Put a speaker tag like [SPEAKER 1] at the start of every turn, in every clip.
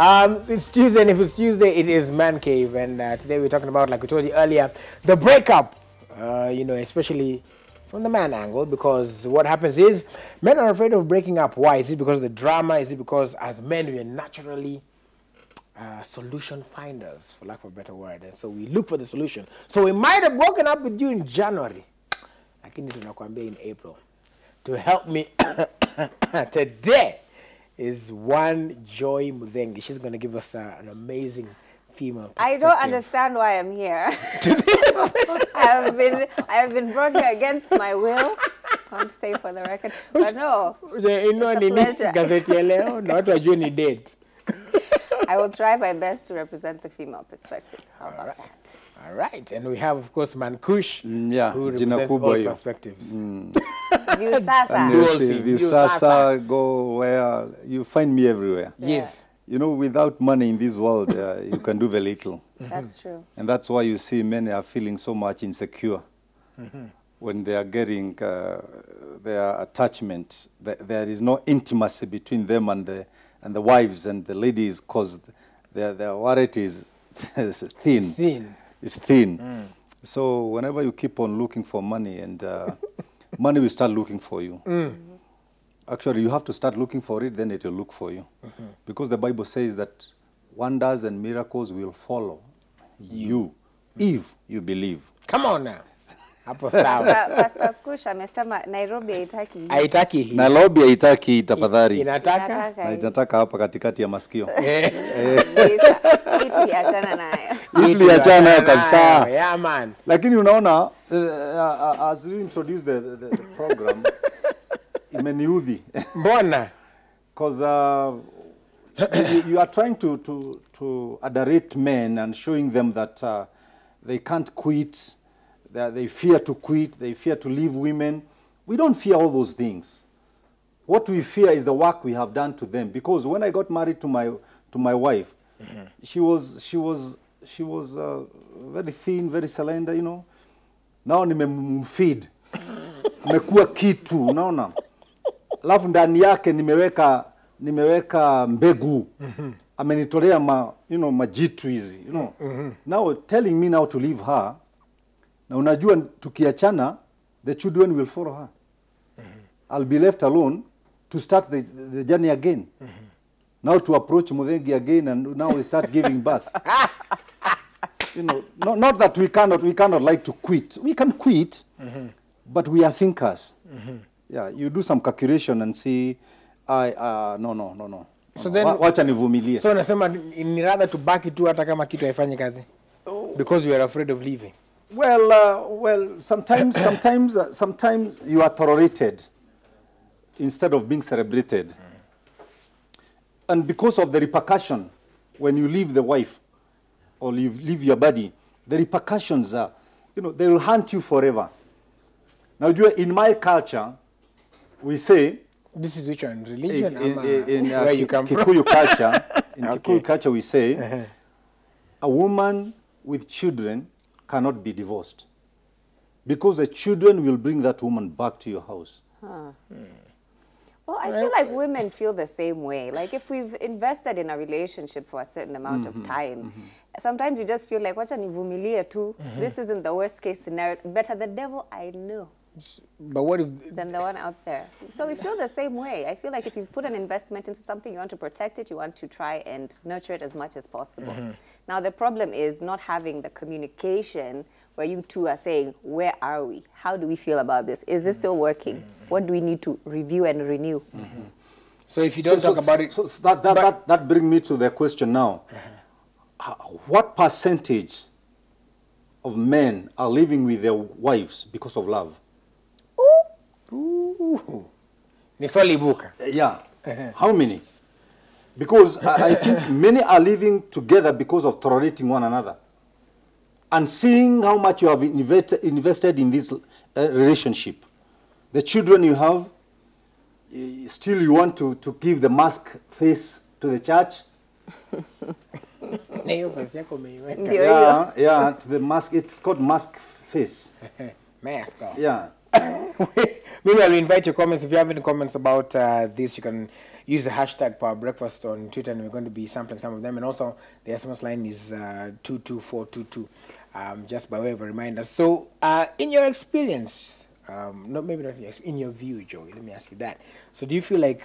[SPEAKER 1] It's Tuesday, and if it's Tuesday, it is Man Cave. And today we're talking about, like we told you earlier, the breakup. You know, especially from the man angle, because what happens is men are afraid of breaking up. Why? Is it because of the drama? Is it because as men we are naturally solution finders, for lack of a better word, and so we look for the solution? So we might have broken up with you in January, lakini tunakwambia in April. To help me today is one Joy Mudhengi. She's going to give us an amazing female perspective.
[SPEAKER 2] I don't understand why I'm here. I have been brought here against my will. I want to say for the record, but no, it's a pleasure. I will try my best to represent the female perspective. How about that?
[SPEAKER 1] All right, and we have, of course, Mankush, who represents all perspectives.
[SPEAKER 3] Viusasa, go where you find me everywhere.
[SPEAKER 1] Yes.
[SPEAKER 3] You know, without money in this world, you can do very little.
[SPEAKER 2] That's true.
[SPEAKER 3] And that's why you see many are feeling so much insecure when they are getting their attachment. There is no intimacy between them and the wives and the ladies, because their wallet is thin. It's thin. So whenever you keep on looking for money, and money will start looking for you. Actually, you have to start looking for it, then it will look for you. Because the Bible says that wonders and miracles will follow you if you believe.
[SPEAKER 1] Come on now.
[SPEAKER 2] Pastor Kush amesema Nairobi haitaki.
[SPEAKER 1] Haitaki hii.
[SPEAKER 3] Nairobi haitaki tafadhali.
[SPEAKER 1] Inataka?
[SPEAKER 3] Na inataka hapa katikati ya masikio.
[SPEAKER 2] Tuliachana nayo.
[SPEAKER 3] Tuliachana nayo kabisa.
[SPEAKER 1] Yeah, man.
[SPEAKER 3] Lakini unaona, as we introduce the program, imeniudhi.
[SPEAKER 1] Mbona?
[SPEAKER 3] Because you are trying to adorate men and showing them that they can't quit, that they fear to quit, they fear to leave women. We don't fear all those things. What we fear is the work we have done to them. Because when I got married to my wife, she was very thin, very slender, you know. Now nimemfeed, amekuwa kitu, unaona. Alafu ndani yake nimeweka mbegu. Amenitolea majitu hizi, you know. Now telling me now to leave her. Na unajua tukiachana, the children will follow her. I'll be left alone to start the journey again. Now to approach Mudhengi again, and now we start giving birth. You know, not that we cannot like to quit. We can quit, but we are thinkers. Yeah, you do some calculation and see, no.
[SPEAKER 1] So then,
[SPEAKER 3] wacha nivumilie.
[SPEAKER 1] So unasema ni rather to back it tu hata kama kitu haifanyi kazi? Because you are afraid of leaving.
[SPEAKER 3] Well, sometimes you are tolerated instead of being celebrated. And because of the repercussion, when you leave the wife or you leave your body, the repercussions are, you know, they will haunt you forever. Now, in my culture, we say...
[SPEAKER 1] This is which one? Religion?
[SPEAKER 3] In
[SPEAKER 1] where you come
[SPEAKER 3] Kikuyu
[SPEAKER 1] from?
[SPEAKER 3] culture, in Kikuyu culture, we say, a woman with children cannot be divorced, because the children will bring that woman back to your house.
[SPEAKER 2] Well, I feel like women feel the same way. Like if we've invested in a relationship for a certain amount of time, sometimes you just feel like, wacha nivumilie tu. This isn't the worst case scenario. Better the devil I know.
[SPEAKER 1] But what if...
[SPEAKER 2] Than the one out there. So we feel the same way. I feel like if you put an investment into something, you want to protect it, you want to try and nurture it as much as possible. Now the problem is not having the communication where you two are saying, where are we? How do we feel about this? Is this still working? What do we need to review and renew?
[SPEAKER 1] So if you don't talk about it...
[SPEAKER 3] So that brings me to the question now. What percentage of men are living with their wives because of love?
[SPEAKER 1] Ni swali buka.
[SPEAKER 3] Yeah. How many? Because I think many are living together because of tolerating one another. And seeing how much you have invested in this relationship. The children you have, still you want to give the mask face to the church. Yeah, to the mask. It's called mask face.
[SPEAKER 1] Mask.
[SPEAKER 3] Yeah.
[SPEAKER 1] Maybe I'll invite your comments. If you have any comments about this, you can use the hashtag Power Breakfast on Twitter, and we're going to be sampling some of them. And also, the SMS line is 22422, just by way of a reminder. So, in your experience, maybe not in your view, Joey, let me ask you that. So, do you feel like,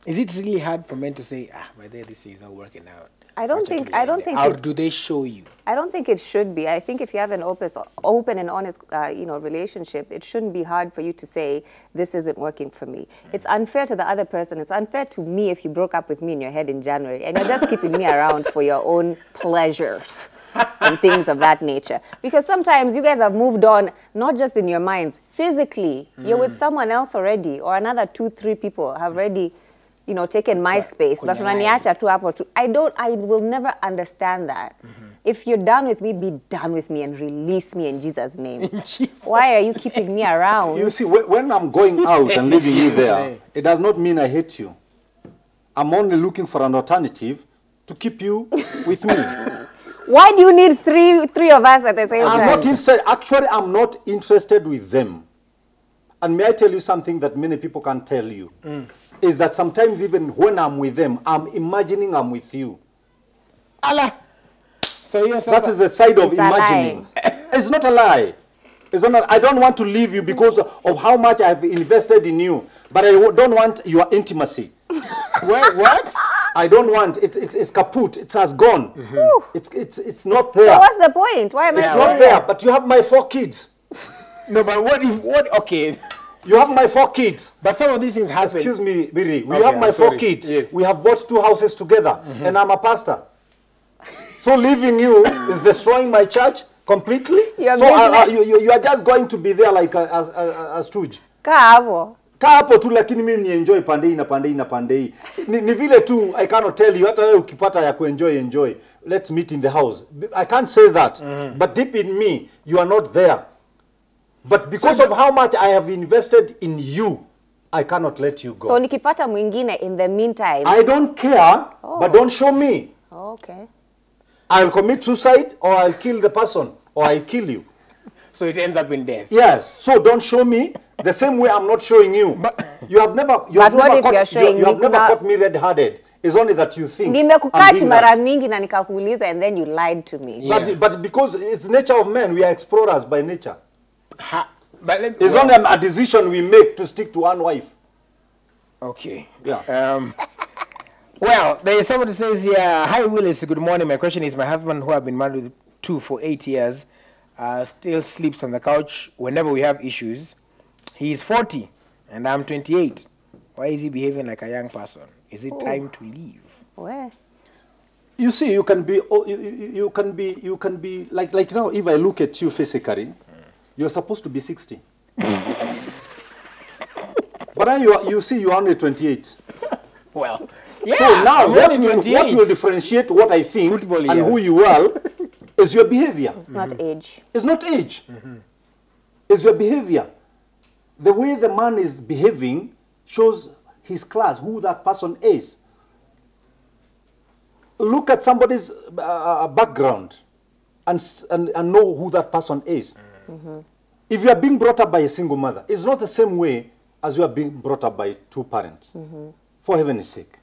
[SPEAKER 1] is it really hard for men to say, by there, this is not working out?
[SPEAKER 2] I don't think
[SPEAKER 1] or do they show you?
[SPEAKER 2] I don't think it should be. I think if you have an open and honest, relationship, it shouldn't be hard for you to say, this isn't working for me. It's unfair to the other person. It's unfair to me if you broke up with me in your head in January and you're just keeping me around for your own pleasures and things of that nature. Because sometimes you guys have moved on, not just in your minds, physically. You're with someone else already, or another 2-3 people have already taken my space, but I will never understand that. If you're done with me, be done with me and release me in Jesus' name. Why are you keeping me around?
[SPEAKER 3] You see, when I'm going out and leaving you there, it does not mean I hate you. I'm only looking for an alternative to keep you with me.
[SPEAKER 2] Why do you need three of us at the same time?
[SPEAKER 3] I'm not interested. Actually, I'm not interested with them. And may I tell you something that many people can't tell you? Is that sometimes even when I'm with them, I'm imagining I'm with you.
[SPEAKER 1] Allah. So
[SPEAKER 3] that is the side of imagining. It's not a lie. It's not. I don't want to leave you because of how much I've invested in you, but I don't want your intimacy.
[SPEAKER 1] What?
[SPEAKER 3] I don't want. It's kaput. It has gone. It's not there.
[SPEAKER 2] So what's the point? Why am I
[SPEAKER 3] It's not there. But you have my 4 kids.
[SPEAKER 1] No, but what? Okay.
[SPEAKER 3] You have my 4 kids.
[SPEAKER 1] But some of these things happen.
[SPEAKER 3] Excuse me, Biri. We have my 4 kids.
[SPEAKER 1] Yes.
[SPEAKER 3] We have bought 2 houses together, and I'm a pastor. So leaving you is destroying my church completely. You are just going to be there like a stooge.
[SPEAKER 2] Kaavo.
[SPEAKER 3] Hapo tu lakini mimi ni enjoy pandei na pandei na pandei. Ni vile tu I cannot tell you hata wewe ukipata ya enjoy. Let's meet in the house. I can't say that. But deep in me, you are not there. But because of how much I have invested in you, I cannot let you go.
[SPEAKER 2] So nikipata mwingine in the meantime.
[SPEAKER 3] I don't care, but don't show me.
[SPEAKER 2] Okay.
[SPEAKER 3] I'll commit suicide, or I'll kill the person, or I'll kill you.
[SPEAKER 1] So it ends up in death.
[SPEAKER 3] Yes. So don't show me the same way I'm not showing you. But you have never. You have never caught me red-handed. It's only that you think.
[SPEAKER 2] Nimekukati mara mingi na nikakuuliza, and then you lied to me.
[SPEAKER 3] Yeah. But because it's nature of men, we are explorers by nature. It's only a decision we make to stick to one wife.
[SPEAKER 1] Okay.
[SPEAKER 3] Yeah.
[SPEAKER 1] Well, there is somebody says here, hi Willis, good morning. My question is, my husband, who I've been married to for 8 years, still sleeps on the couch whenever we have issues. He is 40 and I'm 28. Why is he behaving like a young person? Is it time to leave?
[SPEAKER 2] Where?
[SPEAKER 3] You see, you can be like if I look at you physically, you're supposed to be 60. But then you see you're only 28.
[SPEAKER 1] Well, yeah.
[SPEAKER 3] So now what will differentiate what I think and who you are is your behavior.
[SPEAKER 2] It's not age.
[SPEAKER 3] It's not age. It's your behavior. The way the man is behaving shows his class, who that person is. Look at somebody's background and know who that person is. If you are being brought up by a single mother, it's not the same way as you are being brought up by 2 parents. For heaven's sake.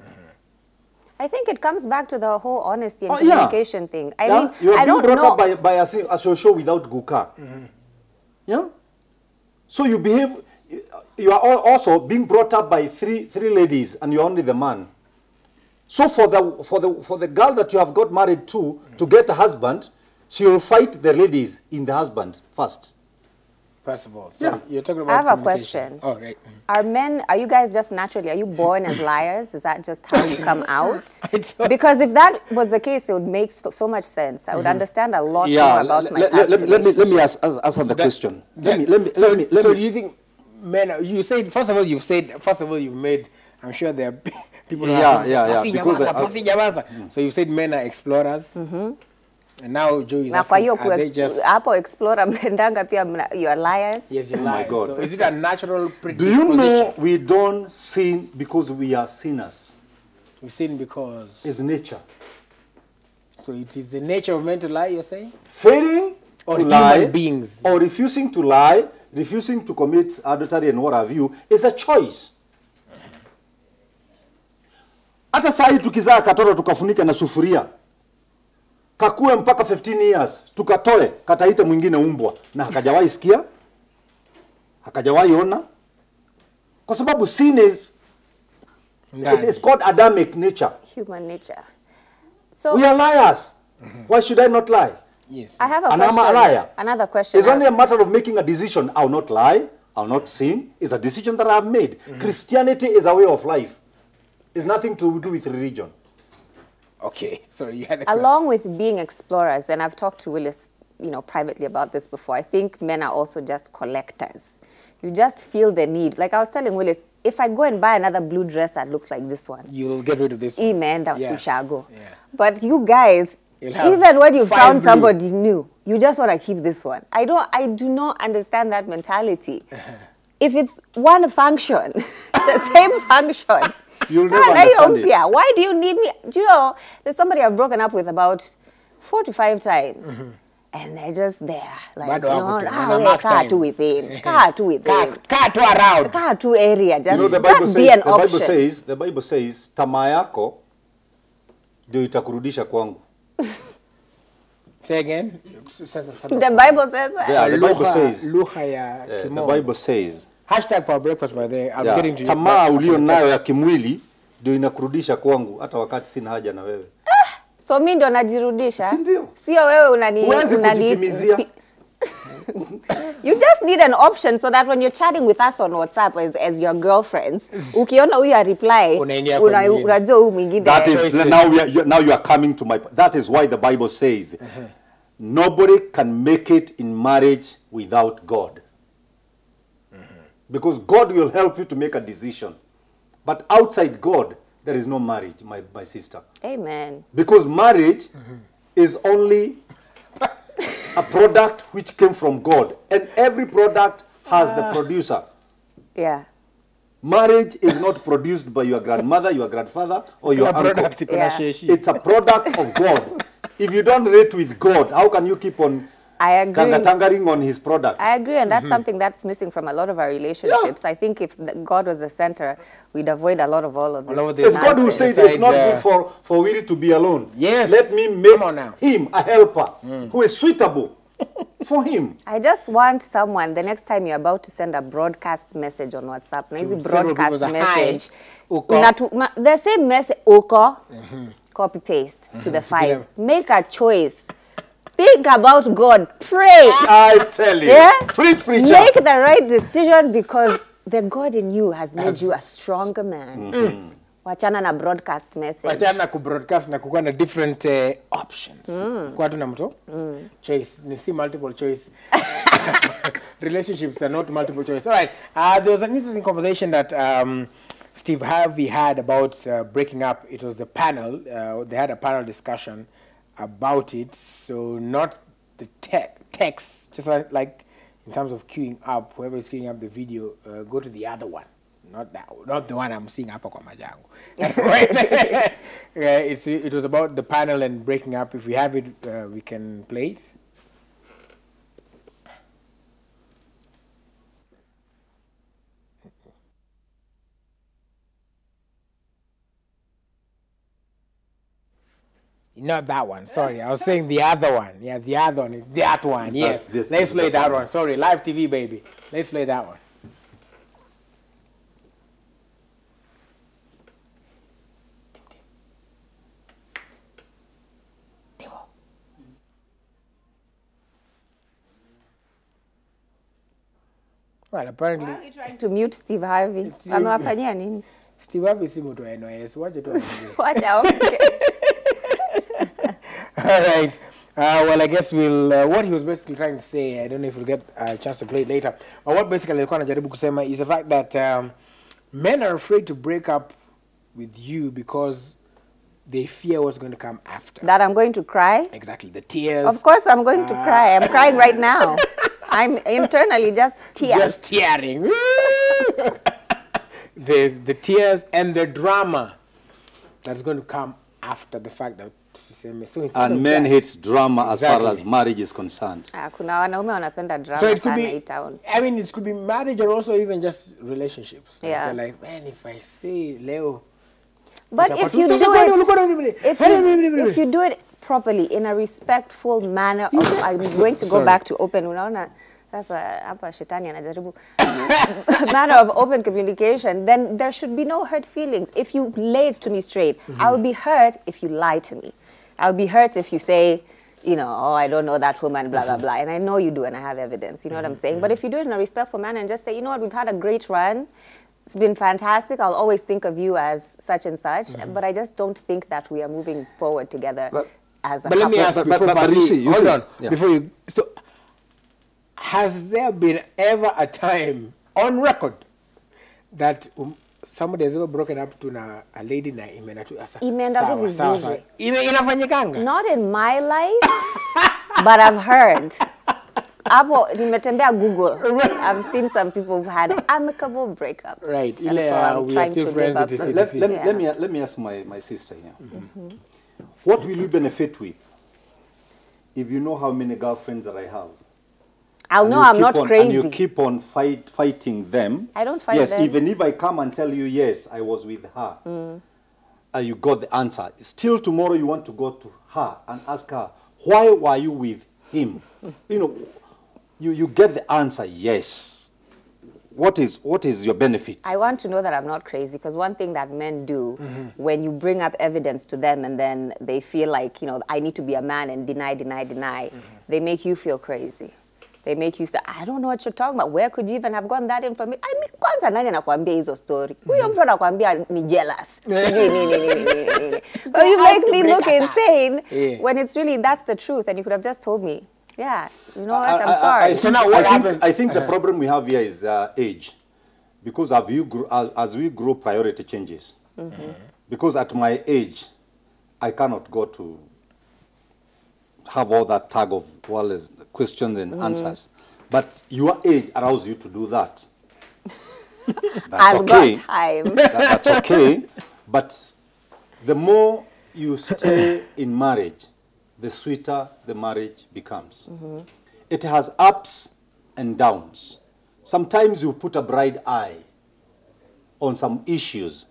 [SPEAKER 2] I think it comes back to the whole honesty and communication thing. I mean,
[SPEAKER 3] you are being brought
[SPEAKER 2] up
[SPEAKER 3] by a social without guka. Yeah? So you behave, you are also being brought up by three ladies and you're only the man. So for the girl that you have got married to get a husband, she will fight the ladies in the husband first.
[SPEAKER 1] First of all, so you're talking about
[SPEAKER 2] I have a question.
[SPEAKER 1] Oh, right.
[SPEAKER 2] Are you guys just naturally, are you born as liars? Is that just how you come out? Because if that was the case, it would make so much sense. I would understand a lot more about my past
[SPEAKER 3] let me answer the question.
[SPEAKER 1] So do you think men, first of all you've made, I'm sure there are people who so you said men are explorers. And now Joe is asking, are they just...
[SPEAKER 2] Hapo explorer mendanga pia you are liars?
[SPEAKER 1] Yes, you're liars. So is it a natural
[SPEAKER 3] Do
[SPEAKER 1] predisposition?
[SPEAKER 3] you know we don't sin because we are sinners?
[SPEAKER 1] We sin because...
[SPEAKER 3] It's nature.
[SPEAKER 1] So it is the nature of men to lie, you're saying?
[SPEAKER 3] Failing
[SPEAKER 1] or
[SPEAKER 3] to
[SPEAKER 1] human
[SPEAKER 3] lie,
[SPEAKER 1] beings?
[SPEAKER 3] Or refusing to lie, refusing to commit adultery and what have you, is a choice. Hata saa hii tukizaa katoto tukafunika na sufuria, kakue mpaka 15 years, tukatoe, kataita mwingine umbwa, na hakajawahi sikia, hakajawahi ona. Kwa sababu sin is, it is called Adamic nature.
[SPEAKER 2] Human nature. So
[SPEAKER 3] We are liars. Why should I not lie?
[SPEAKER 1] Yes.
[SPEAKER 2] I have a
[SPEAKER 3] And I'm a
[SPEAKER 2] question.
[SPEAKER 3] liar.
[SPEAKER 2] Another question.
[SPEAKER 3] It's only a matter of making a decision. I'll not lie. I'll not sin. It's a decision that I've made. Christianity is a way of life. It's nothing to do with religion.
[SPEAKER 1] Okay. Sorry, you had a question.
[SPEAKER 2] Along with being explorers, and I've talked to Willis, privately about this before, I think men are also just collectors. You just feel the need. Like I was telling Willis, if I go and buy another blue dress that looks like this one,
[SPEAKER 1] You'll get rid of this one.
[SPEAKER 2] you shall go.
[SPEAKER 1] Yeah.
[SPEAKER 2] But you guys,
[SPEAKER 1] You'll have
[SPEAKER 2] even when you
[SPEAKER 1] 5
[SPEAKER 2] found
[SPEAKER 1] blue.
[SPEAKER 2] somebody new, you just want to keep this one. I do not understand that mentality. If it's one function, the same function,
[SPEAKER 3] You'll never understand it.
[SPEAKER 2] why do you need me? Do you know, there's somebody I've broken up with about 4 to 5 times. And they're just there. Like, car to within. Car to within.
[SPEAKER 1] Car to around.
[SPEAKER 2] Car to area. Just,
[SPEAKER 3] The Bible
[SPEAKER 2] just
[SPEAKER 3] says,
[SPEAKER 2] be an option.
[SPEAKER 3] the Bible says, tamaa yako ndio itakurudisha kwangu.
[SPEAKER 1] Say again.
[SPEAKER 2] The Bible says that.
[SPEAKER 3] Yeah, the Bible says.
[SPEAKER 1] Lugha ya
[SPEAKER 3] The
[SPEAKER 1] kimombo.
[SPEAKER 3] Bible says.
[SPEAKER 1] Hashtag for breakfast by the way. I'm getting to
[SPEAKER 3] tamaa
[SPEAKER 1] you.
[SPEAKER 3] ulio nayo ya kimwili ndio inakurudisha kwangu hata wakati sina haja na wewe.
[SPEAKER 2] So mi ndo najirudisha.
[SPEAKER 3] Si ndio?
[SPEAKER 2] Sio wewe
[SPEAKER 3] Huwezi kujitimizia.
[SPEAKER 2] You just need an option so that when you're chatting with us on WhatsApp as your girlfriends, ukiona huyu reply,
[SPEAKER 1] Unaingia kwa mwingine.
[SPEAKER 2] unajua huyu mwingine.
[SPEAKER 3] That is now you are coming to my. That is why the Bible says, nobody can make it in marriage without God. Because God will help you to make a decision, but outside God there is no marriage, my sister.
[SPEAKER 2] Amen.
[SPEAKER 3] Because marriage is only a product which came from God, and every product has the producer.
[SPEAKER 2] Yeah.
[SPEAKER 3] Marriage is not produced by your grandmother, your grandfather, or your uncle.
[SPEAKER 1] Product iko na sheshi.
[SPEAKER 3] It's a product of God. If you don't rate with God, how can you keep on
[SPEAKER 2] I agree.
[SPEAKER 3] tangering on his product?
[SPEAKER 2] I agree, and that's something that's missing from a lot of our relationships. I think if God was the center, we'd avoid a lot of all of this.
[SPEAKER 1] All of this.
[SPEAKER 3] It's God who said it's not good for Willie to be alone.
[SPEAKER 1] Yes.
[SPEAKER 3] Let me
[SPEAKER 1] Come on now.
[SPEAKER 3] make him a helper who is suitable for him.
[SPEAKER 2] I just want someone, the next time you're about to send a broadcast message on WhatsApp, na hizi
[SPEAKER 1] several people
[SPEAKER 2] broadcast
[SPEAKER 1] say,
[SPEAKER 2] message,
[SPEAKER 1] "Hi, uko."
[SPEAKER 2] the same message, uko, copy paste to the file. Make a choice. Think about God. Pray.
[SPEAKER 3] I tell you.
[SPEAKER 2] Yeah?
[SPEAKER 3] Preach, preacher.
[SPEAKER 2] Make the right decision because the God in you has made you a stronger man. Wachana na broadcast message.
[SPEAKER 1] Wachana na kubroadcast na kukuwa na different options. Kwa tuna mto? Choice. Ni si multiple choice. Relationships are not multiple choice. All right. There was an interesting conversation that Steve Harvey had about breaking up. It was the panel. They had a panel discussion about it. So not the text, just like in terms of queuing up, whoever is queuing up the video, go to the other one. Not the one I'm seeing hapa kwa majangu. It was about the panel and breaking up. If we have it, we can play it. Not that one. Sorry, I was saying the other one. Yeah, the other one. It's that one. Yes. Let's play that one. Sorry, live TV, baby. Let's play that one. Well, apparently.
[SPEAKER 2] Why are you trying to mute Steve Harvey? Amewafanyia nini?
[SPEAKER 1] Steve Harvey si mtu wa NOS. Wacha tu aongee.
[SPEAKER 2] Wacha okay.
[SPEAKER 1] All right. Well, I guess what he was basically trying to say, I don't know if we'll get a chance to play it later, but what basically alikuwa anajaribu kusema is the fact that men are afraid to break up with you because they fear what's going to come after.
[SPEAKER 2] That I'm going to cry?
[SPEAKER 1] Exactly, the tears.
[SPEAKER 2] Of course I'm going to cry. I'm crying right now. I'm internally just tears.
[SPEAKER 1] Just tearing. There's the tears and the drama that's going to come after the fact that
[SPEAKER 3] and men hates drama as far as marriage is concerned.
[SPEAKER 2] Kuna wanaume wanapenda drama.
[SPEAKER 1] So it could
[SPEAKER 2] be,
[SPEAKER 1] I mean, it could be marriage or also even just relationships.
[SPEAKER 2] Yeah.
[SPEAKER 1] They're like, man, if I say Leo,
[SPEAKER 2] But if you do it properly in a respectful manner, I'm going to go back to open. That's a matter of open communication. Then there should be no hurt feelings. If you lay it to me straight, I'll be hurt if you lie to me. I'll be hurt if you say, you know, oh, I don't know that woman, blah, blah, blah. And I know you do, and I have evidence. You know what I'm saying? But if you do it in a respectful manner and just say, you know what, we've had a great run. It's been fantastic. I'll always think of you as such and such. But I just don't think that we are moving forward together as a couple.
[SPEAKER 1] But let me ask before hold on. Yeah. Before you, so has there been ever a time on record that somebody has ever broken up to a lady na imeenda tu vizuri? Inafanyikanga?
[SPEAKER 2] Not in my life, but I've heard. Hapo nimetembea Google. I've seen some people who've had amicable breakups.
[SPEAKER 1] Right. So we are still friends.
[SPEAKER 3] Let me ask my sister here. What will you benefit with if you know how many girlfriends that I have?
[SPEAKER 2] I'll know I'm not crazy.
[SPEAKER 3] And you keep on fighting them.
[SPEAKER 2] I don't fight them.
[SPEAKER 3] Yes, even if I come and tell you, yes, I was with her, you got the answer. Still tomorrow you want to go to her and ask her, why were you with him? You know, you get the answer, yes. What is your benefit?
[SPEAKER 2] I want to know that I'm not crazy, because one thing that men do when you bring up evidence to them and then they feel like, you know, I need to be a man and deny, they make you feel crazy. They make you say, I don't know what you're talking about. Where could you even have gotten that information? I mean, kwanza nani anakuambia hizo story? Huyo mtu anakuambia ni jealous. So you make me look insane when it's really, that's the truth. And you could have just told me, yeah, you know what, I'm sorry.
[SPEAKER 1] So now what happens?
[SPEAKER 3] I think the problem we have here is age. Because as we grow, priority changes. Because at my age, I cannot go to have all that tag of questions and answers. But your age allows you to do that. That's
[SPEAKER 2] I've
[SPEAKER 3] okay.
[SPEAKER 2] got time.
[SPEAKER 3] That's okay. But the more you stay in marriage, the sweeter the marriage becomes. It has ups and downs. Sometimes you put a bright eye on some issues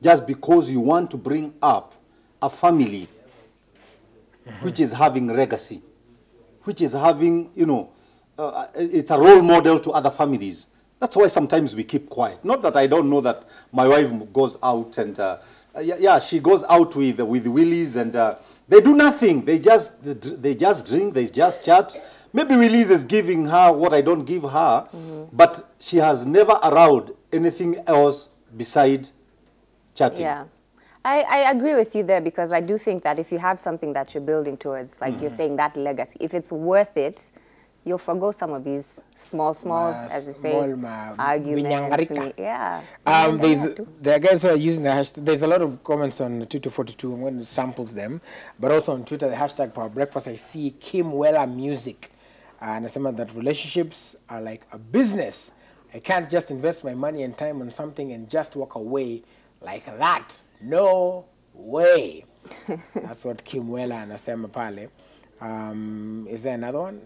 [SPEAKER 3] just because you want to bring up a family which is having legacy, which is having, you know, it's a role model to other families. That's why sometimes we keep quiet. Not that I don't know that my wife goes out and, she goes out with Willis and they do nothing. They just drink, they just chat. Maybe Willis is giving her what I don't give her, but she has never allowed anything else beside chatting.
[SPEAKER 2] Yeah. I agree with you there, because I do think that if you have something that you're building towards, like you're saying, that legacy, if it's worth it, you'll forgo some of these small, as you say, arguments. Yeah.
[SPEAKER 1] There are guys who are using the hashtag. There's a lot of comments on 2242. I'm going to sample them. But also on Twitter, the hashtag Power Breakfast, I see Kim Weller Music. And I say that relationships are like a business. I can't just invest my money and time on something and just walk away like that. No way. That's what Kim Weller and Asema Pale. Is there another one?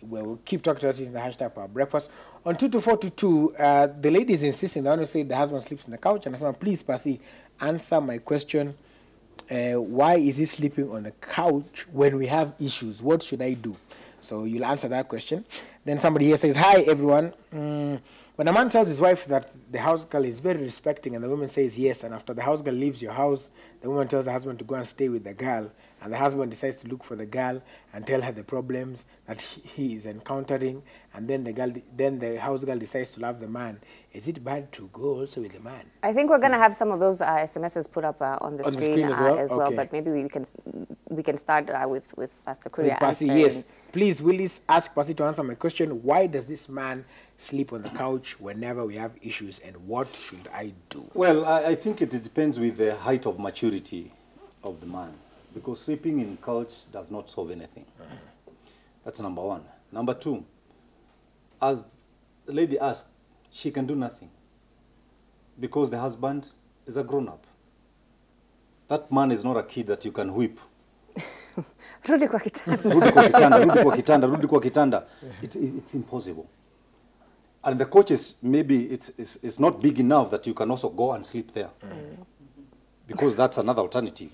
[SPEAKER 1] We'll keep talking to us using the hashtag Power Breakfast. On 22422, the lady is insisting. They want to say the husband sleeps on the couch. And I said, please, Pasi, answer my question. Why is he sleeping on the couch when we have issues? What should I do? So you'll answer that question. Then somebody here says, hi, everyone. When a man tells his wife that the house girl is very respecting and the woman says yes, and after the house girl leaves your house, the woman tells the husband to go and stay with the girl, and the husband decides to look for the girl and tell her the problems that he is encountering, and then the house girl decides to love the man. Is it bad to go also with the man?
[SPEAKER 2] I think we're going to have some of those SMSs put up on the screen as well, but maybe we can start with Pastor Kuria answering.
[SPEAKER 1] Yes. Please, Willis, ask Pasi to answer my question. Why does this man sleep on the couch whenever we have issues, and what should I do?
[SPEAKER 3] Well, I think it depends with the height of maturity of the man, because sleeping in couch does not solve anything. That's number one. Number two, as the lady asked, she can do nothing because the husband is a grown-up. That man is not a kid that you can whip.
[SPEAKER 2] Rudi kwa kitanda.
[SPEAKER 3] Rudi kwa kitanda. It's impossible. And the coach is maybe it's not big enough that you can also go and sleep there. because that's another alternative.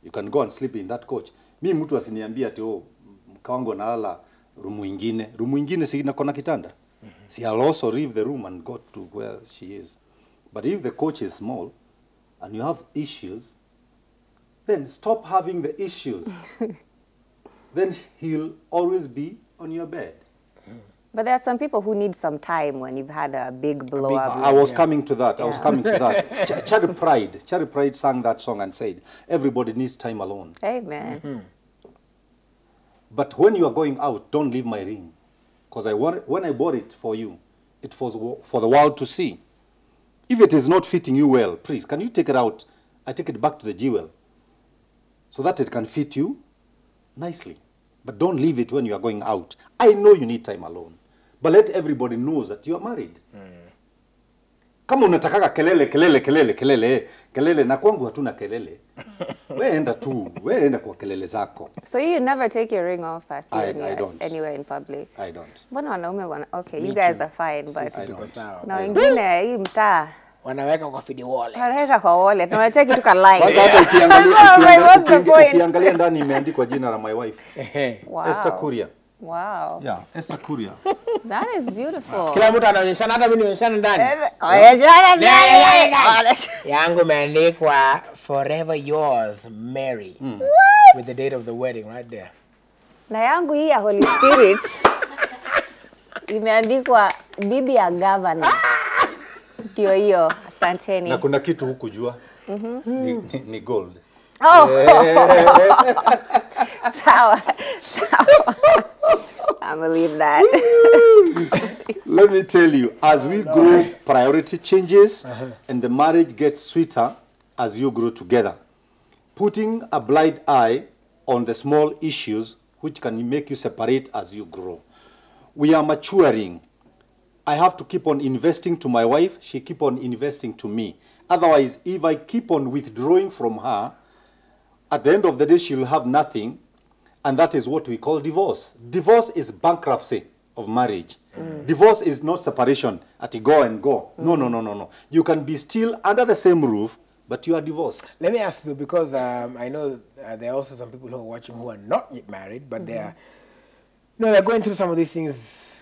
[SPEAKER 3] You can go and sleep in that coach. Mi mtu asiniambia ati mke wangu analala room ingine si ina kitanda. See, I'll also leave the room and go to where she is. But if the coach is small and you have issues, then stop having the issues. Then he'll always be on your bed.
[SPEAKER 2] But there are some people who need some time when you've had a big blow up.
[SPEAKER 3] I was coming to that. I was coming to that. Cherry Pride sang that song and said, everybody needs time alone.
[SPEAKER 2] Amen.
[SPEAKER 3] But when you are going out, don't leave my ring. Because when I bought it for you, it was for the world to see. If it is not fitting you well, please, can you take it out? I take it back to the jewel so that it can fit you nicely. But don't leave it when you are going out. I know you need time alone. But let everybody know that you are married. Kama unatakaga kelele, na kwangu hatuna kelele. We enda kwa kelele zako.
[SPEAKER 2] So you never take your ring off, Pastor,
[SPEAKER 3] I don't.
[SPEAKER 2] Anywhere in public?
[SPEAKER 3] I don't.
[SPEAKER 2] Okay, you guys are fine, but
[SPEAKER 3] I don't.
[SPEAKER 2] na wengine hii mtaa
[SPEAKER 1] wanaweka kwa feed wallet.
[SPEAKER 2] wanaweka kwa wallet, tunacheki tu ka line.
[SPEAKER 3] Basi hata ukiangalia ndani imeandikwa jina la my wife.
[SPEAKER 2] Wow.
[SPEAKER 3] Esther Kuria.
[SPEAKER 2] Wow.
[SPEAKER 3] Yeah, Esther Kuria.
[SPEAKER 2] That is beautiful.
[SPEAKER 1] Kila mtu anaonyeshana, hata mimi nionyeshana ndani.
[SPEAKER 2] Onyeshana ndani.
[SPEAKER 1] Yangu imeandikwa forever yours, Mary. With the date of the wedding right there.
[SPEAKER 2] Na yangu hii ya Holy Spirit imeandikwa bibi ya governor. Ndio hiyo, asanteni.
[SPEAKER 3] Na kuna kitu huku jua. Ni gold.
[SPEAKER 2] Oh. Sawa. I believe that.
[SPEAKER 3] Let me tell you, as we grow, priority changes and the marriage gets sweeter as you grow together. Putting a blind eye on the small issues which can make you separate as you grow. We are maturing. I have to keep on investing to my wife. She keep on investing to me. Otherwise, if I keep on withdrawing from her, at the end of the day, she'll have nothing. And that is what we call divorce. Divorce is bankruptcy of marriage. Divorce is not separation at go and go. No. You can be still under the same roof, but you are divorced.
[SPEAKER 1] Let me ask you, because I know there are also some people who are watching who are not yet married, but they are, they're going through some of these things,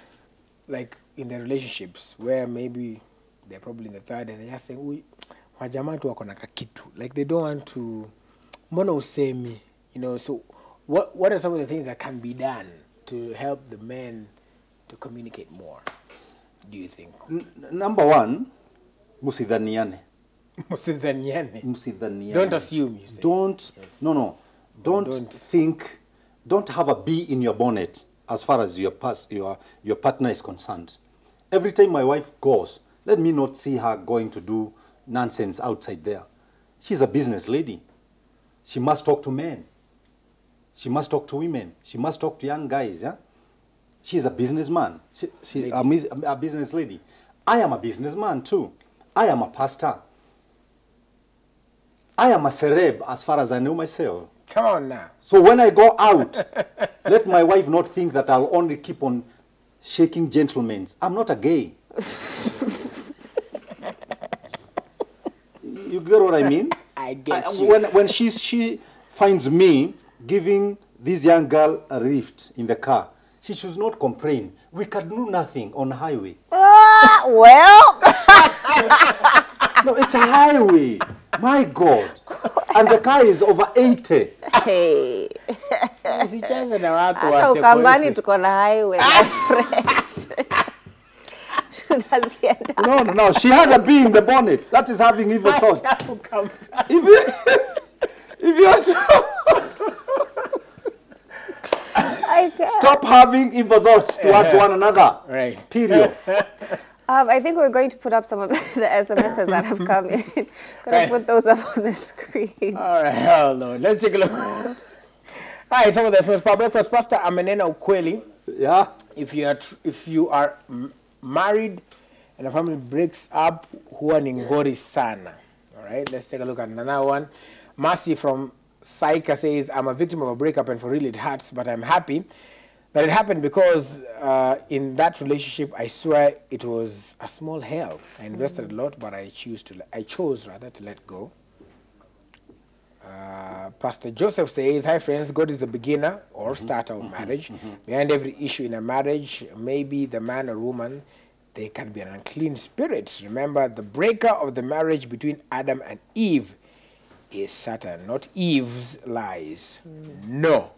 [SPEAKER 1] like in their relationships, where maybe they're probably in the third, and they're just saying, wajama tu wako na kakitu. Like they don't want to, mbona usemi, so what are some of the things that can be done to help the men to communicate more, do you think?
[SPEAKER 3] Number one, musidhaniane.
[SPEAKER 1] Musidhaniane. Don't assume, you say.
[SPEAKER 3] Don't think, don't have a bee in your bonnet as far as your partner is concerned. Every time my wife goes, let me not see her going to do nonsense outside there. She's a business lady. She must talk to men. She must talk to women. She must talk to young guys. Yeah? She's a businessman. She's a business lady. I am a businessman too. I am a pastor. I am a celeb as far as I know myself.
[SPEAKER 1] Come on now.
[SPEAKER 3] So when I go out, let my wife not think that I'll only keep on shaking gentlemen. I'm not a gay. You get what I mean?
[SPEAKER 1] I get you.
[SPEAKER 3] When she finds me giving this young girl a lift in the car, she should not complain. We can do nothing on highway.
[SPEAKER 2] Well.
[SPEAKER 3] No, it's a highway. My God. And the car is over 80.
[SPEAKER 2] Hey.
[SPEAKER 1] Hata
[SPEAKER 2] Ukambani tuko na highway, my friend.
[SPEAKER 3] No. She has a bee in the bonnet. That is having evil thoughts. If you are stop having evil thoughts towards one another.
[SPEAKER 1] Right.
[SPEAKER 3] Period.
[SPEAKER 2] I think we're going to put up some of the SMSs that have come in. Gonna put those up on the screen.
[SPEAKER 1] All right, hold on. Let's take a look. All right, some of the SMS. First, Pastor Amenena Ukweli.
[SPEAKER 3] Yeah.
[SPEAKER 1] If you are married and a family breaks up, huwa ni ngori sana. All right, let's take a look at another one. Mercy from Saika says, I'm a victim of a breakup and for real it hurts, but I'm happy that it happened because in that relationship, I swear it was a small help. I invested a lot, but I chose to let go. Pastor Joseph says, hi friends, God is the beginner or starter of marriage. Behind every issue in a marriage, maybe the man or woman, there can be an unclean spirit. Remember, the breaker of the marriage between Adam and Eve is Satan, not Eve's lies. No.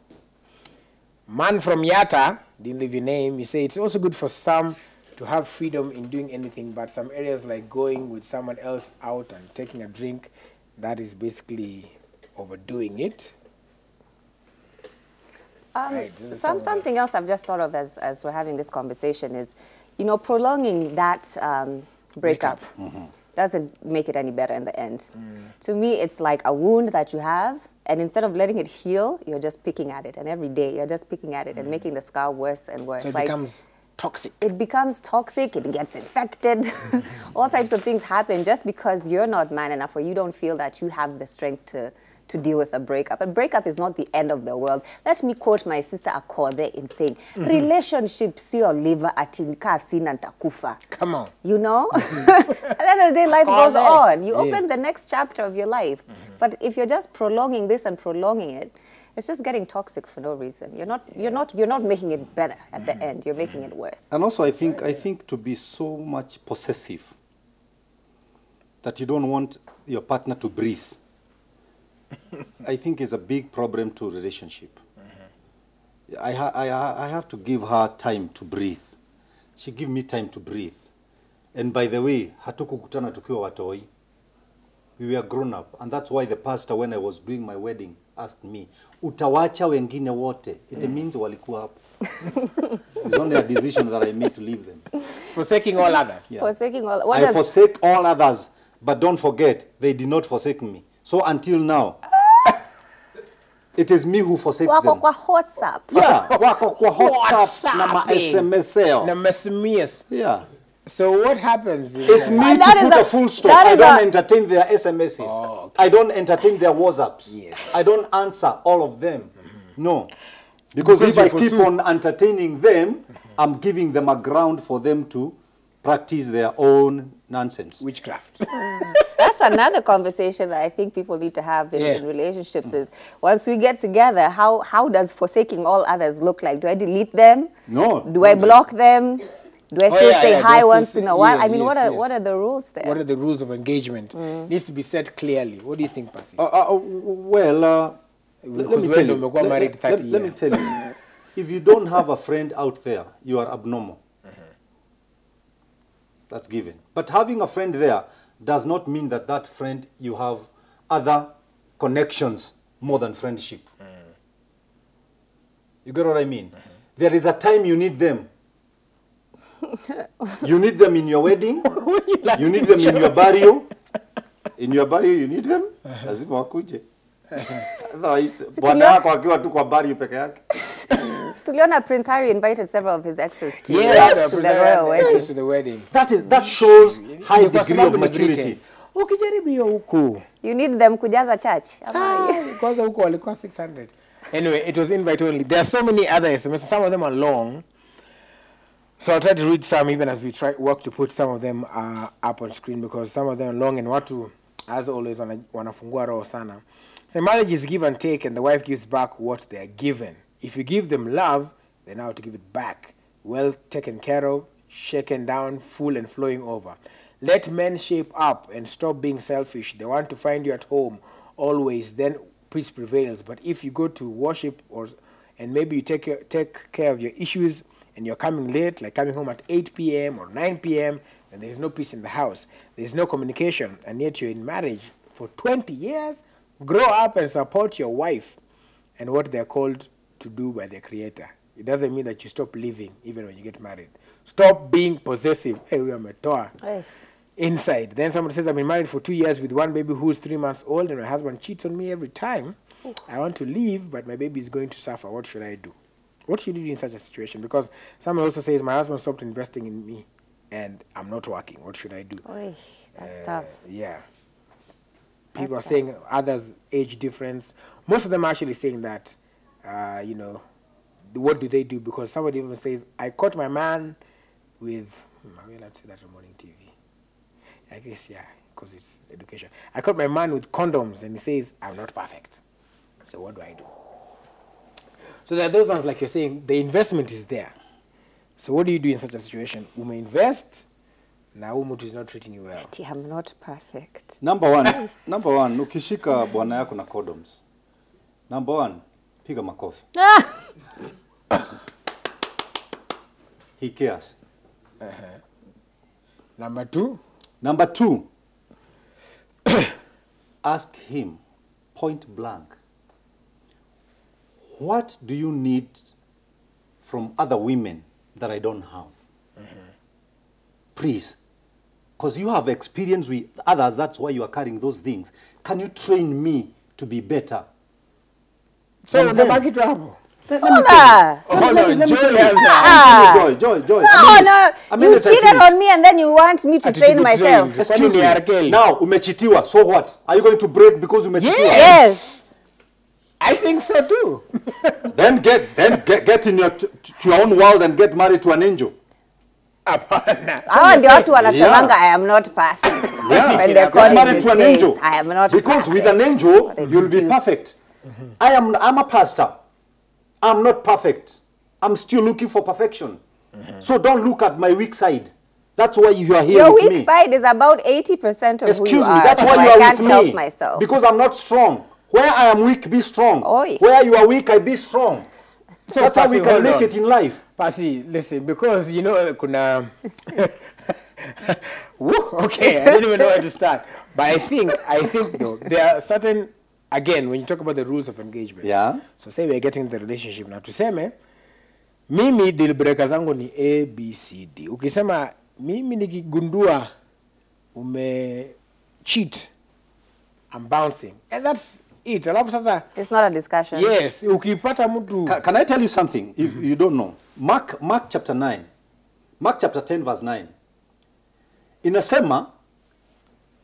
[SPEAKER 1] Man from Yatta, didn't leave your name, you say it's also good for some to have freedom in doing anything, but some areas like going with someone else out and taking a drink, that is basically overdoing it. Right,
[SPEAKER 2] Something else I've just thought of as we're having this conversation is, you know, prolonging that breakup doesn't make it any better in the end. To me, it's like a wound that you have, and instead of letting it heal, you're just picking at it, and every day you're just picking at it and making the scar worse and worse.
[SPEAKER 1] So it
[SPEAKER 2] like,
[SPEAKER 1] becomes toxic.
[SPEAKER 2] It becomes toxic, it gets infected. All types of things happen just because you're not man enough or you don't feel that you have the strength to deal with a breakup. A breakup is not the end of the world. Let me quote my sister Akode in saying, relationship sio liver atinka sina ntakufa.
[SPEAKER 1] Come on.
[SPEAKER 2] You know? At the end of the day, life goes on. You open the next chapter of your life. But if you're just prolonging this and prolonging it, it's just getting toxic for no reason. You're not making it better at the end. You're making it worse.
[SPEAKER 3] And also, I think to be so much possessive that you don't want your partner to breathe, I think is a big problem to relationship. I have to give her time to breathe. She give me time to breathe. And by the way, hatukukutana tukiwa watoi. We were grown up, and that's why the pastor, when I was doing my wedding, asked me, utawacha wengine wote. It means walikuwa hapo. It's only a decision that I made to leave them.
[SPEAKER 1] Forsaking all others.
[SPEAKER 3] Yeah.
[SPEAKER 2] Forsaking all.
[SPEAKER 3] I forsake all others, but don't forget, they did not forsake me. So until now, it is me who forsake them.
[SPEAKER 2] Wako kwa WhatsApp.
[SPEAKER 3] Yeah, wako kwa WhatsApp na ma SMS.
[SPEAKER 1] Na SMS.
[SPEAKER 3] Yeah.
[SPEAKER 1] So what happens is
[SPEAKER 3] It's me to put a full stop. I don't entertain their SMSs.
[SPEAKER 1] Oh, okay.
[SPEAKER 3] I don't entertain their WhatsApps.
[SPEAKER 1] Yes.
[SPEAKER 3] I don't answer all of them. No. Because if I keep on entertaining them, I'm giving them a ground for them to practice their own nonsense.
[SPEAKER 1] witchcraft.
[SPEAKER 2] That's another conversation that I think people need to have in relationships is, once we get together, how does forsaking all others look like? Do I delete them?
[SPEAKER 3] No.
[SPEAKER 2] Do I block them? Do I still say hi once in a while?
[SPEAKER 1] Yes,
[SPEAKER 2] I mean,
[SPEAKER 1] yes,
[SPEAKER 2] what are the rules there?
[SPEAKER 1] What are the rules of engagement? Needs to be set clearly. What do you think, Pasi?
[SPEAKER 3] Well, let me tell you. Let me tell you. If you don't have a friend out there, you are abnormal. That's given. But having a friend there does not mean that that friend, you have other connections more than friendship. You get what I mean? There is a time you need them. You need them in your wedding. You need them in your burial. In your burial, you need them. Lazima wakuje. Otherwise, bwana wako akiwa tu kwa burial peke yake.
[SPEAKER 2] Tuliona Prince Harry invited several of his exes to,
[SPEAKER 1] Yes,
[SPEAKER 2] to the royal wedding.
[SPEAKER 1] To the wedding.
[SPEAKER 3] That shows high degree of maturity.
[SPEAKER 1] Ukijaribu huku.
[SPEAKER 2] You need them kujaza church.
[SPEAKER 1] Because huku walikuwa 600. Anyway, it was invite only. There are so many other SMS. Some of them are long. So I'll try to read some even as we work to put some of them up on screen because some of them are long and watu, as always, wanafungua roho sana. So marriage is give and take and the wife gives back what they are given. If you give them love, they know how to give it back. Well taken care of, shaken down, full and flowing over. Let men shape up and stop being selfish. They want to find you at home always, then peace prevails. But if you go to worship and maybe you take care of your issues and you're coming late, like coming home at 8 p.m. or 9 p.m., then there's no peace in the house. There's no communication, and yet you're in marriage for 20 years. Grow up and support your wife and what they're called to do by their creator. It doesn't mean that you stop living even when you get married. Stop being possessive. Hey, we are metoa. Inside. Then somebody says, I've been married for 2 years with one baby who's 3 months old and my husband cheats on me every time. I want to leave, but my baby is going to suffer. What should I do? What should you do in such a situation? Because someone also says, my husband stopped investing in me and I'm not working. What should I do?
[SPEAKER 2] Oy, that's tough.
[SPEAKER 1] Yeah. People are saying others' age difference. Most of them are actually saying that, you know, what do they do? Because somebody even says, I caught my man with, I will not say that on morning TV. I guess, yeah. because it's education. I caught my man with condoms and he says, I'm not perfect. So what do I do? So there are those ones like you're saying, the investment is there. So what do you do in such a situation? You may invest, now Umutu is not treating you well.
[SPEAKER 2] I'm not perfect.
[SPEAKER 3] Number one, ukishika bwana yako na condoms. Number one, piga makofi. He cares.
[SPEAKER 1] Number two,
[SPEAKER 3] ask him point blank, what do you need from other women that I don't have? Please. Because you have experience with others, that's why you are carrying those things. Can you train me to be better?
[SPEAKER 1] so the market trouble.
[SPEAKER 3] Let me tell you.
[SPEAKER 1] Hold on, Joy has
[SPEAKER 3] Joy.
[SPEAKER 2] You cheated on me and then you want me to train myself.
[SPEAKER 3] Excuse me. Now, umechitiwa, so what? Are you going to break because umechitiwa?
[SPEAKER 2] Yes.
[SPEAKER 1] I think so too.
[SPEAKER 3] Then get in to your own world and get married to an angel.
[SPEAKER 2] Hao ndio watu wanasemanga I am not perfect. When they're calling
[SPEAKER 3] married to an angel.
[SPEAKER 2] I am not
[SPEAKER 3] because
[SPEAKER 2] perfect.
[SPEAKER 3] with an angel, you'll be perfect. I'm a pastor. I'm not perfect. I'm still looking for perfection. So don't look at my weak side. That's why you are here
[SPEAKER 2] Your
[SPEAKER 3] with me.
[SPEAKER 2] weak side is about 80% of who you are.
[SPEAKER 3] That's why
[SPEAKER 2] so
[SPEAKER 3] you are
[SPEAKER 2] I can't
[SPEAKER 3] with me.
[SPEAKER 2] help myself.
[SPEAKER 3] Because I'm not strong. Where I am weak, be strong.
[SPEAKER 2] Oi.
[SPEAKER 3] Where you are weak, I be strong. So that's how we can make it in life.
[SPEAKER 1] Pasi, listen, because you know, kuna... okay, I don't even know where to start. But I think though, there are certain, again, when you talk about the rules of engagement.
[SPEAKER 3] Yeah.
[SPEAKER 1] So say we are getting the relationship. Now, tuseme, mimi deal breaker zangu ni A, B, C, D. Ukisema, mimi nikigundua cheat, I'm bouncing. And that's it. Alafu sasa,
[SPEAKER 2] it's not a discussion.
[SPEAKER 1] yes, ukipata mtu...
[SPEAKER 3] Can I tell you something, if you don't know? Mark chapter 9. Mark chapter 10 verse 9. Inasema,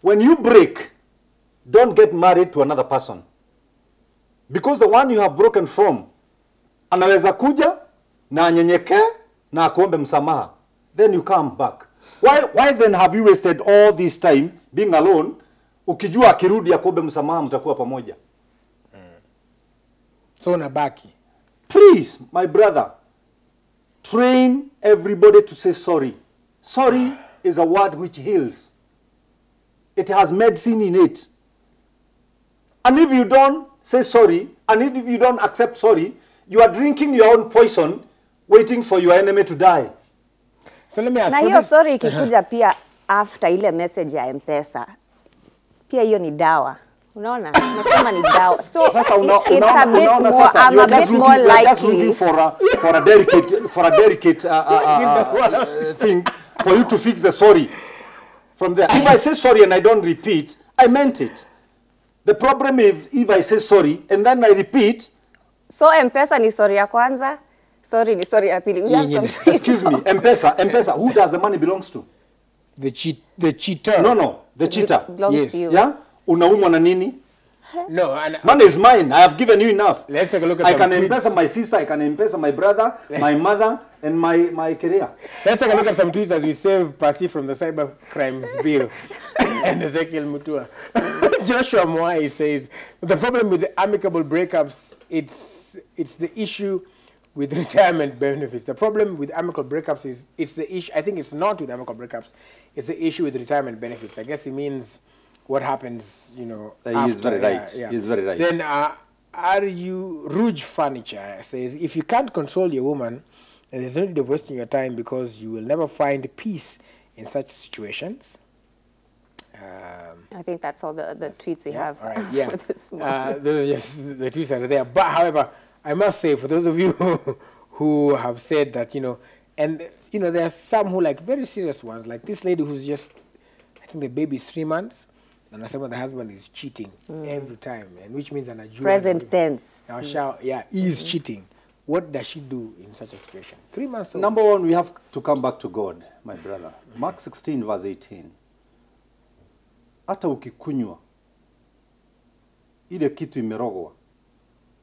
[SPEAKER 3] when you break, don't get married to another person. Because the one you have broken from, anaweza kuja, na anyenyeke, na akuombe msamaha. Then you come back. Why then have you wasted all this time being alone, ukijua akirudi akuombe msamaha mtakuwa pamoja?
[SPEAKER 1] So nabaki.
[SPEAKER 3] Please, my brother, train everybody to say sorry. Sorry is a word which heals. It has medicine in it. And if you don't say sorry, and if you don't accept sorry, you are drinking your own poison, waiting for your enemy to die.
[SPEAKER 1] So let me ask
[SPEAKER 2] Na
[SPEAKER 1] you
[SPEAKER 2] hiyo
[SPEAKER 1] this.
[SPEAKER 2] sorry ikikuja pia after ile message ya M-Pesa. Pia hiyo ni dawa. Unaona? Nasema ni dawa. So
[SPEAKER 3] Sasa
[SPEAKER 2] I'm a bit more likely
[SPEAKER 3] for a delicate thing for you to fix the sorry. From there, if I say sorry and I don't repeat, I meant it. The problem is if I say sorry and then I repeat.
[SPEAKER 2] So M-Pesa ni sorry ya kwanza, sorry ni sorry ya pili.
[SPEAKER 3] Excuse me, M-Pesa, who does the money belongs to?
[SPEAKER 1] The cheater.
[SPEAKER 3] No, the cheater.
[SPEAKER 2] Belongs to you.
[SPEAKER 3] Yeah? Unaumwa na nini?
[SPEAKER 1] No, and
[SPEAKER 3] money is mine. I have given you enough.
[SPEAKER 1] Let's take a look at
[SPEAKER 3] I
[SPEAKER 1] some
[SPEAKER 3] can
[SPEAKER 1] tweets.
[SPEAKER 3] M-Pesa my sister, I can M-Pesa my brother, my mother, and my career.
[SPEAKER 1] Let's take a look at some tweets as we save Pasi from the cyber crimes bill. And Ezekiel Mutua. Joshua Mwai says, the problem with the amicable breakups, it's the issue with retirement benefits. The problem with amicable breakups is, it's the issue, I think it's not with amicable breakups, it's the issue with retirement benefits. I guess it means what happens, you know,
[SPEAKER 3] He is very right.
[SPEAKER 1] Yeah.
[SPEAKER 3] He is very right.
[SPEAKER 1] Then Rouge Furniture says, if you can't control your woman, then there's no need of wasting your time because you will never find peace in such situations.
[SPEAKER 2] I think that's all the tweets we have
[SPEAKER 1] All right, yeah.
[SPEAKER 2] for this morning.
[SPEAKER 1] Those are just the tweets are there. But however, I must say, for those of you who have said that, you know, and, you know, there are some who like very serious ones, like this lady who's just, I think the baby is 3 months, and I said the husband is cheating every time, and which means an adjutant.
[SPEAKER 2] Present tense.
[SPEAKER 1] Is cheating. What does she do in such a situation? 3 months old.
[SPEAKER 3] Number one, we have to come back to God, my brother. Mark 16 verse 18. Hata ukikunywa ile kitu imerogwa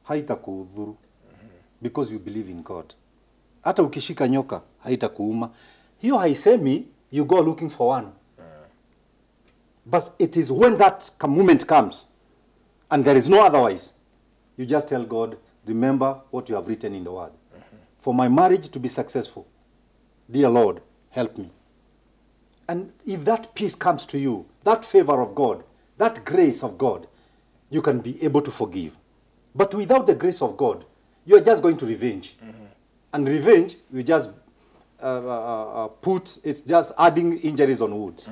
[SPEAKER 3] haitakuudhuru because you believe in God. Hata ukishika nyoka haitakuuma. Hiyo haisemi you go looking for one. But it is when that moment comes, and there is no otherwise, you just tell God, remember what you have written in the Word. For my marriage to be successful, dear Lord, help me. And if that peace comes to you, that favor of God, that grace of God, you can be able to forgive. But without the grace of God, you are just going to revenge. And revenge, you just it's just adding injuries on wood.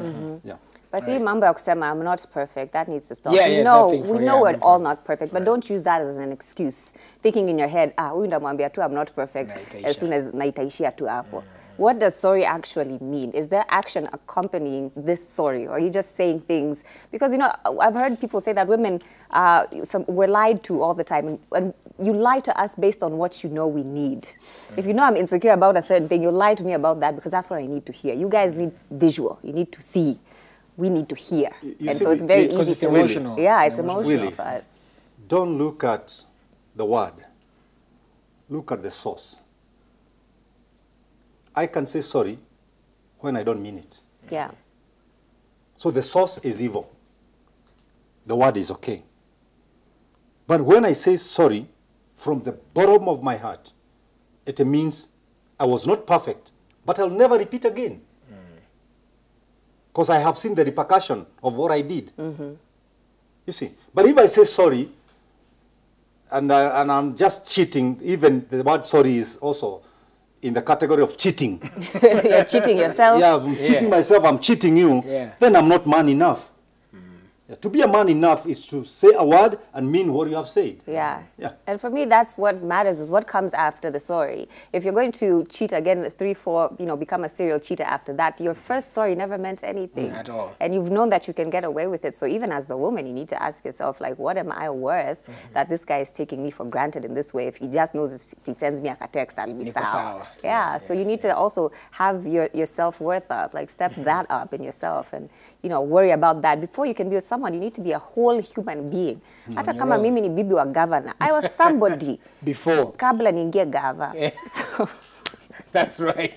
[SPEAKER 3] Yeah.
[SPEAKER 2] But hii mambo ya kusema I'm not perfect, that needs to stop.
[SPEAKER 1] Yeah,
[SPEAKER 2] we
[SPEAKER 1] yes,
[SPEAKER 2] know,
[SPEAKER 1] that thing
[SPEAKER 2] we
[SPEAKER 1] for-
[SPEAKER 2] know
[SPEAKER 1] yeah,
[SPEAKER 2] we're
[SPEAKER 1] I'm
[SPEAKER 2] all
[SPEAKER 1] perfect.
[SPEAKER 2] not perfect, but don't use that as an excuse. Thinking in your head, huyu ndamwambia tu I'm not perfect,
[SPEAKER 1] Naitaisha.
[SPEAKER 2] as soon as naitaishia tu hapo. What does sorry actually mean? Is there action accompanying this sorry? Or are you just saying things? Because, you know, I've heard people say that women we're lied to all the time. And you lie to us based on what you know we need. If you know I'm insecure about a certain thing, you lie to me about that because that's what I need to hear. You guys need visual. You need to see. We need to hear.
[SPEAKER 3] You
[SPEAKER 2] And
[SPEAKER 3] see,
[SPEAKER 2] so it's very
[SPEAKER 1] because
[SPEAKER 2] easy
[SPEAKER 1] it's
[SPEAKER 2] to...
[SPEAKER 1] emotional.
[SPEAKER 2] Yeah, it's emotional
[SPEAKER 3] Really?
[SPEAKER 2] for us.
[SPEAKER 3] Don't look at the word. Look at the source. I can say sorry when I don't mean it.
[SPEAKER 2] Yeah.
[SPEAKER 3] So the source is evil. The word is okay. But when I say sorry from the bottom of my heart, it means I was not perfect, but I'll never repeat again. Because I have seen the repercussion of what I did. You see. But if I say sorry, and I'm just cheating, even the word sorry is also in the category of cheating.
[SPEAKER 2] You're cheating yourself.
[SPEAKER 3] Yeah, I'm cheating myself, I'm cheating you,
[SPEAKER 1] Yeah.
[SPEAKER 3] then I'm not man enough. Yeah, to be a man enough is to say a word and mean what you have said.
[SPEAKER 2] Yeah.
[SPEAKER 3] Yeah.
[SPEAKER 2] And for me, that's what matters, is what comes after the sorry. If you're going to cheat again, 3, 4, you know, become a serial cheater after that, your first sorry never meant anything.
[SPEAKER 1] At all.
[SPEAKER 2] And you've known that you can get away with it. So even as the woman, you need to ask yourself, like, what am I worth that this guy is taking me for granted in this way? If he just knows if he sends me a text, I'll be
[SPEAKER 1] Niko
[SPEAKER 2] sour.
[SPEAKER 1] sawa.
[SPEAKER 2] Yeah. So you need to also have your self-worth up, like step that up in yourself and, you know, worry about that. Before you can be with someone, you need to be a whole human being. Hata
[SPEAKER 1] your
[SPEAKER 2] kama
[SPEAKER 1] own.
[SPEAKER 2] mimi ni bibi wa governor, I was somebody
[SPEAKER 1] Before.
[SPEAKER 2] kabla niingie gava.
[SPEAKER 1] Yeah.
[SPEAKER 2] So,
[SPEAKER 1] That's right.